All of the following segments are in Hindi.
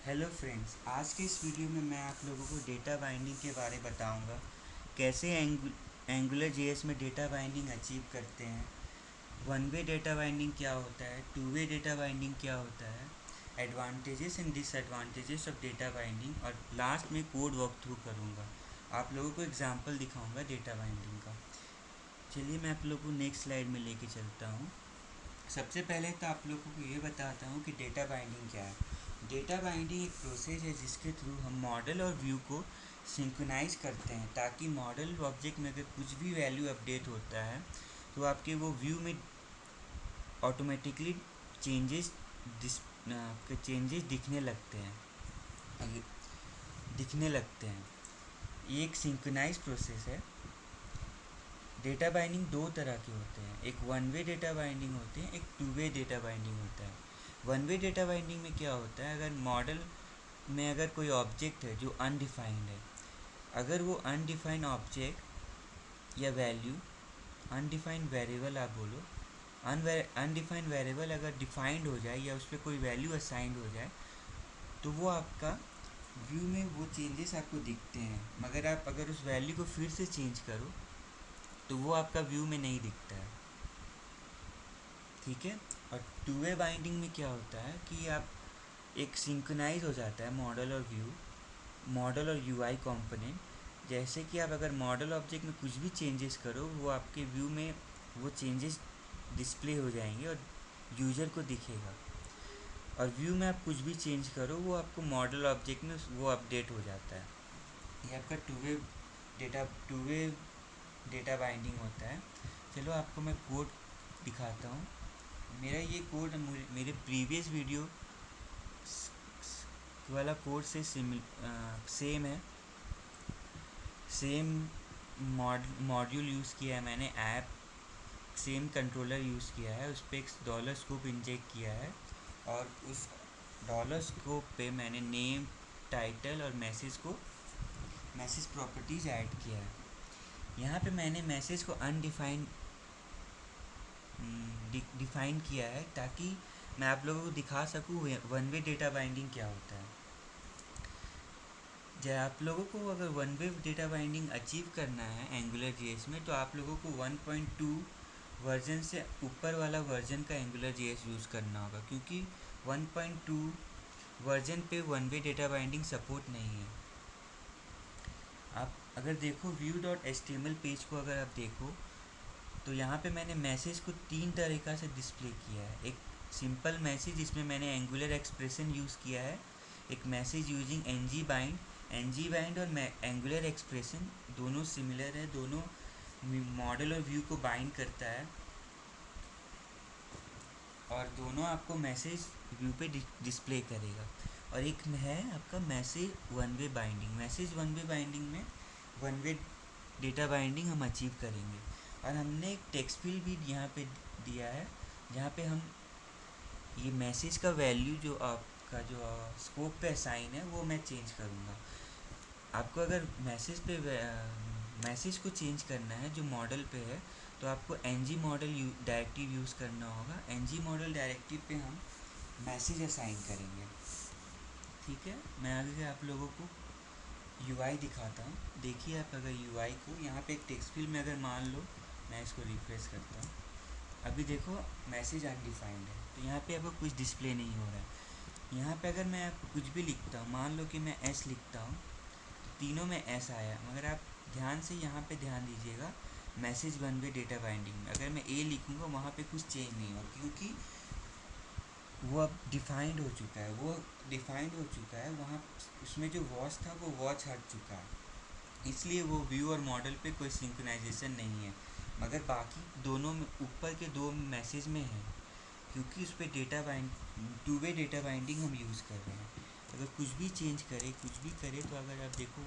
हेलो फ्रेंड्स, आज के इस वीडियो में मैं आप लोगों को डेटा बाइंडिंग के बारे में बताऊंगा। कैसे एंगुलर जेएस में डेटा बाइंडिंग अचीव करते हैं, वन वे डेटा बाइंडिंग क्या होता है, टू वे डेटा बाइंडिंग क्या होता है, advantages and disadvantages of data binding, और लास्ट में कोड वॉक थ्रू करूँगा। आप लोगों को एग्जाम्पल दिखाऊँगा डेटा बाइंडिंग का। चलिए मैं आप लोगों को नेक्स्ट स्लाइड में लेके चलता हूँ। सबसे पहले तो आप लोगों को ये बताता हूँ कि डेटा बाइंडिंग क्या है। डेटा बाइंडिंग एक प्रोसेस है जिसके थ्रू हम मॉडल और व्यू को सिंक्रोनाइज करते हैं, ताकि मॉडल ऑब्जेक्ट में अगर कुछ भी वैल्यू अपडेट होता है तो आपके वो व्यू में ऑटोमेटिकली चेंजेस दिखने लगते हैं ये एक सिंक्रोनाइज प्रोसेस है। डेटा बाइंडिंग दो तरह के होते हैं, एक वन वे डेटा बाइंडिंग होते हैं, एक टू वे डेटा बाइंडिंग होता है। वन वे डेटा बाइंडिंग में क्या होता है, अगर मॉडल में अगर कोई ऑब्जेक्ट है जो अनडिफाइंड है, अगर वो अनडिफाइंड ऑब्जेक्ट या वैल्यू, अनडिफाइंड वेरिएबल आप बोलो, अनडिफाइंड वेरिएबल अगर डिफाइंड हो जाए या उस पर कोई वैल्यू असाइंड हो जाए तो वो आपका व्यू में वो चेंजेस आपको दिखते हैं, मगर आप अगर उस वैल्यू को फिर से चेंज करो तो वो आपका व्यू में नहीं दिखता है। ठीक है। और टू वे बाइंडिंग में क्या होता है कि आप एक सिंक्रोनाइज हो जाता है मॉडल और यूआई कंपोनेंट। जैसे कि आप अगर मॉडल ऑब्जेक्ट में कुछ भी चेंजेस करो वो आपके व्यू में वो चेंजेस डिस्प्ले हो जाएंगे और यूज़र को दिखेगा, और व्यू में आप कुछ भी चेंज करो वो आपको मॉडल ऑब्जेक्ट में वो अपडेट हो जाता है। ये आपका टू वे डेटा बाइंडिंग होता है। चलो आपको मैं कोड दिखाता हूँ। मेरा ये कोड मेरे प्रीवियस वीडियो वाला कोड से सेम है। सेम मॉड्यूल यूज़ किया है मैंने, ऐप सेम कंट्रोलर यूज़ किया है, उस पर एक डॉलर स्कोप इंजेक्ट किया है, और उस डॉलर स्कोप पे मैंने नेम, टाइटल और मैसेज प्रॉपर्टीज़ ऐड किया है। यहाँ पे मैंने मैसेज को डिफाइन किया है ताकि मैं आप लोगों को दिखा सकूँ वन वे डेटा बाइंडिंग क्या होता है। जब आप लोगों को अगर one way data binding achieve करना है एंगुलर जेएस में, तो आप लोगों को 1.2 वर्जन से ऊपर वाला वर्जन का एंगुलर जेएस यूज़ करना होगा, क्योंकि 1.2 वर्जन पे one way data binding support नहीं है। आप अगर देखो view.html पेज को, अगर आप देखो तो यहाँ पे मैंने मैसेज को तीन तरीक़ा से डिस्प्ले किया है। एक सिंपल मैसेज जिसमें मैंने एंगुलर एक्सप्रेशन यूज़ किया है, एक मैसेज यूजिंग एनजी बाइंड और एंगुलर एक्सप्रेशन दोनों सिमिलर है, दोनों मॉडल और व्यू को बाइंड करता है, और दोनों आपको मैसेज व्यू पे डिस्प्ले करेगा। और एक है आपका मैसेज वन वे बाइंडिंग में वन वे डेटा बाइंडिंग हम अचीव करेंगे। और हमने एक टेक्स्ट फील्ड भी यहाँ पे दिया है, जहाँ पे हम ये मैसेज का वैल्यू जो आपका जो स्कोप पे असाइन है वो मैं चेंज करूँगा। आपको अगर मैसेज को चेंज करना है जो मॉडल पे है, तो आपको एनजी मॉडल डायरेक्टिव यूज़ करना होगा। एनजी मॉडल डायरेक्टिव पे हम मैसेज असाइन करेंगे। ठीक है, मैं आगे आप लोगों को यूआई दिखाता हूँ। देखिए आप अगर यूआई को यहाँ पे एक टेक्स्ट फील्ड में अगर मान लो, मैं इसको रिफ्रेश करता हूँ, अभी देखो मैसेज अनडिफाइंड है, तो यहाँ पे आपको कुछ डिस्प्ले नहीं हो रहा है। यहाँ पे अगर मैं आपको कुछ भी लिखता हूँ, मान लो कि मैं एस लिखता हूँ, तीनों में एस आया, मगर आप ध्यान से यहाँ पे ध्यान दीजिएगा, message one way data binding में अगर मैं ए लिखूँगा वहाँ पे कुछ चेंज नहीं होगा, क्योंकि वो अब डिफाइंड हो चुका है, वहाँ उसमें जो वॉच था वो वॉच हट चुका है, इसलिए वो व्यू और मॉडल पे कोई सिंक्रोनाइजेशन नहीं है। मगर बाकी दोनों में ऊपर के दो मैसेज में है, क्योंकि उस पर टू वे डेटा बाइंडिंग हम यूज़ कर रहे हैं। अगर कुछ भी चेंज करे, कुछ भी करे, तो अगर आप देखो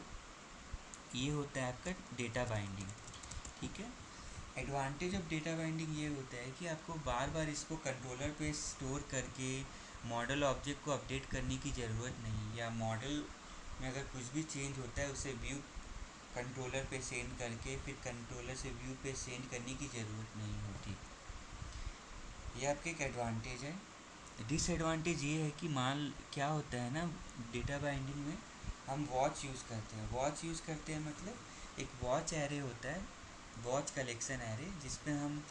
ये होता है आपका डेटा बाइंडिंग। ठीक है। एडवांटेज ऑफ डेटा बाइंडिंग ये होता है कि आपको बार बार इसको कंट्रोलर पे स्टोर करके मॉडल ऑब्जेक्ट को अपडेट करने की ज़रूरत नहीं, या मॉडल में अगर कुछ भी चेंज होता है उसे व्यू कंट्रोलर पे सेंड करके फिर कंट्रोलर से व्यू पे सेंड करने की ज़रूरत नहीं होती। ये आपके एक एडवांटेज है। डिसएडवांटेज ये है कि मान क्या होता है ना, डेटा बाइंडिंग में हम वॉच यूज़ करते हैं। वॉच यूज़ करते हैं मतलब एक वॉच एरे होता है, वॉच कलेक्शन एरे, जिसमें हम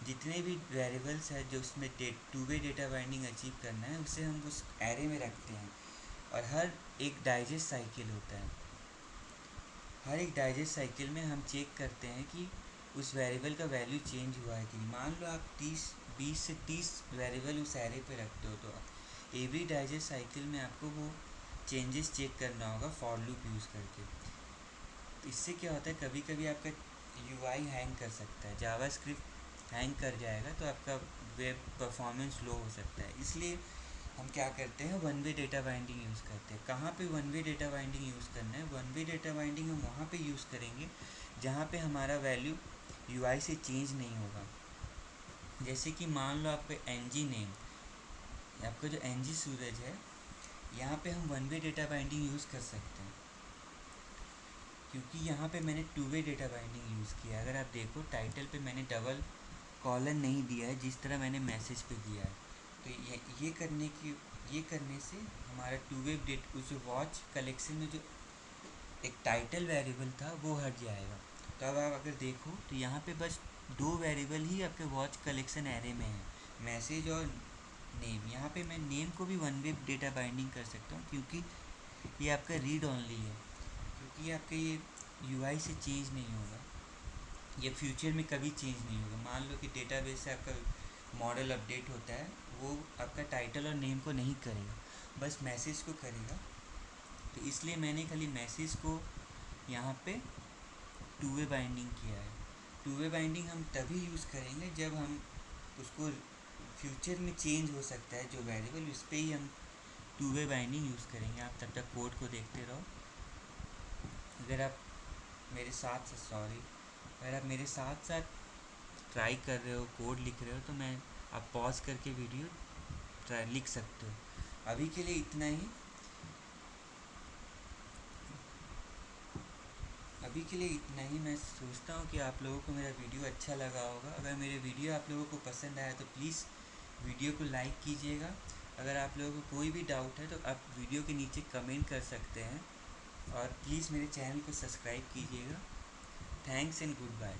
जितने भी वेरिएबल्स है जो उसमें two way data binding achieve करना है उसे हम उस एरे में रखते हैं। और हर एक डाइजेस्ट साइकिल होता है, हर एक डाइजेस्ट साइकिल में हम चेक करते हैं कि उस वेरिएबल का वैल्यू चेंज हुआ है कि नहीं। मान लो आप 20 से 30 वेरिएबल उस एरे पे रखते हो, तो एवरी डाइजेस्ट साइकिल में आपको वो चेंजेस चेक करना होगा फॉर लूप यूज़ करके। तो इससे क्या होता है, कभी कभी आपका यूआई हैंग कर सकता है, जावास्क्रिप्ट हैंग कर जाएगा, तो आपका वेब परफॉर्मेंस लो हो सकता है। इसलिए हम क्या करते हैं, one way data binding use करते हैं। कहाँ पे one way data binding use करना है, वन वे डेटा बाइंडिंग हम वहाँ पे यूज़ करेंगे जहाँ पे हमारा वैल्यू यूआई से चेंज नहीं होगा। जैसे कि मान लो आपका एनजी नेम, आपका जो एनजी सूरज है, यहाँ पे हम one way data binding use कर सकते हैं, क्योंकि यहाँ पे मैंने two way data binding use किया है। अगर आप देखो टाइटल पे मैंने डबल कॉलन नहीं दिया है जिस तरह मैंने मैसेज पे दिया है। तो ये करने से हमारा टू वे डेट उस वॉच कलेक्शन में जो एक टाइटल वेरिएबल था वो हट जाएगा। तो अब आप अगर देखो तो यहाँ पे बस दो वेरिएबल ही आपके वॉच कलेक्शन एरे में है, मैसेज और नेम। यहाँ पे मैं नेम को भी वन वे डेटा बाइंडिंग कर सकता हूँ, क्योंकि ये आपका रीड ऑनली है, क्योंकि ये आपके ये यूआई से चेंज नहीं होगा, ये फ्यूचर में कभी चेंज नहीं होगा। मान लो कि डेटाबेस से आपका मॉडल अपडेट होता है, वो आपका टाइटल और नेम को नहीं करेगा, बस मैसेज को करेगा। तो इसलिए मैंने खाली मैसेज को यहाँ पे टू वे बाइंडिंग किया है। टू वे बाइंडिंग हम तभी यूज़ करेंगे जब हम उसको फ्यूचर में चेंज हो सकता है जो वेरिएबल, उस पर ही हम टू वे बाइंडिंग यूज़ करेंगे। आप तब तक कोड को देखते रहो। अगर आप मेरे साथ अगर आप मेरे साथ साथ ट्राई कर रहे हो, कोड लिख रहे हो, तो मैं आप पॉज करके वीडियो ट्राई लिख सकते हो। अभी के लिए इतना ही। मैं सोचता हूँ कि आप लोगों को मेरा वीडियो अच्छा लगा होगा। अगर मेरे वीडियो आप लोगों को पसंद आया तो प्लीज़ वीडियो को लाइक कीजिएगा। अगर आप लोगों को कोई भी डाउट है तो आप वीडियो के नीचे कमेंट कर सकते हैं, और प्लीज़ मेरे चैनल को सब्सक्राइब कीजिएगा। Thanks and good bye.